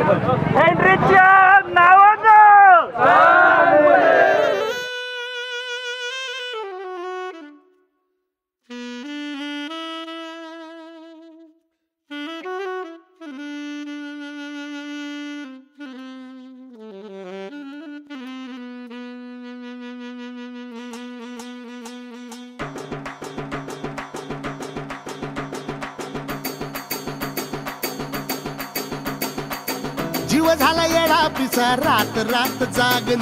हेनरीच्या नावानं जीव झाला येडा पिसा रात रात जागन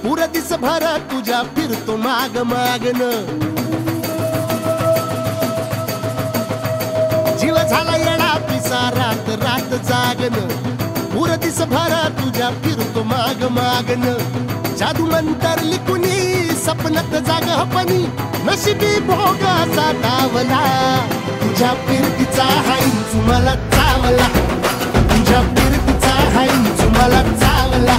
पुर दिस भर तुझ्या फिरतो माग मागन जीव झाला येडा पिसा रात रात जागन पुर दिस भर तुझ्या फिरतो माग मागन जादू मंतर लिकुनी सपनात जाग हपनी नशिबी भोगाचा डावला तुझ्या फिरतीचा हाईंच मला चावला तुझ्या फिरतीचा हाईंच मला चावला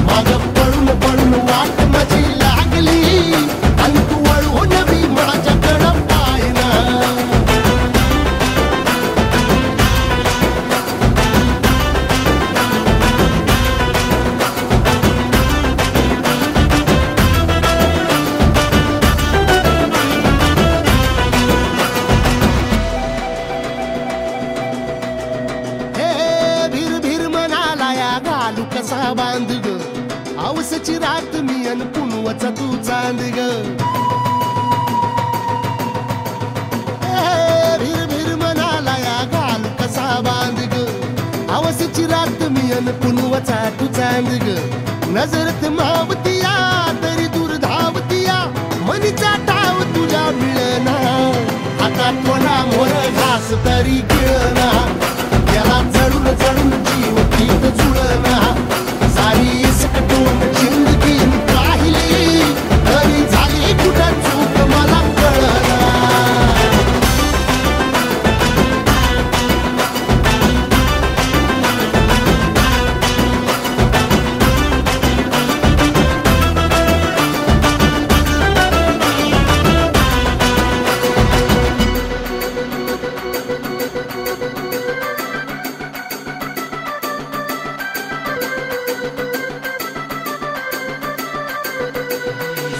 माग पडून पडून वाट माझी लागली आणि तू वळून बी माझ्याकडं पाहिना कसा बांध ग आवसची रात मी अन पुनवचा तू चांद ग भीर भीर म्हणाला या घाल कसा बांध ग आवसची रात मी अन पुनवचा तू चांद ग नजरत मावतिया तरी दूर धावतिया मनीचा ठाव तुझ्या मिळना हातात कोणा मोर घास तरी गिळना याला चढून चढून जीव तीत जुळना सारी इसकटून जिंदगी पाहिली तरी झाली कुठं चूक मला कळना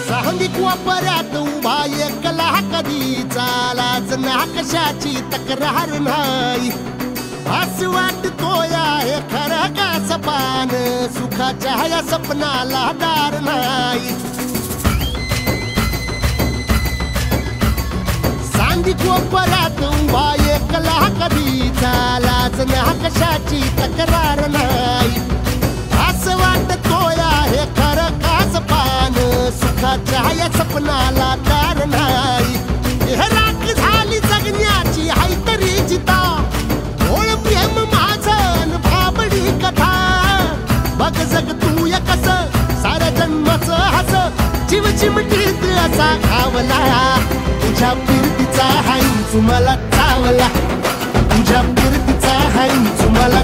सांगिक वापऱ्यात उभा एकला कधी चालाच ना कशाची तक्रार नाही असं वाटतोय हे खरं का सपान सुखाच्या या सपनाला दार नाही सांगिक वापऱ्यात उभा एकला कधी चालाच ना कशाची तक्रार नाही असं वाटतोय हे खरं का सपान सुखाच्या या सपनाला दार नाही हे राख झाली जगण्याची हाय तरी जिता ओळ प्रेम माझं भाबडी कथा बघ जग तू या कस साऱ्या जन्माचं हस जीव चिमटीत असा खावला तुझ्या फिरतीचा हाईंच मला चावला तुझ्या फिरतीचा हाईंच मला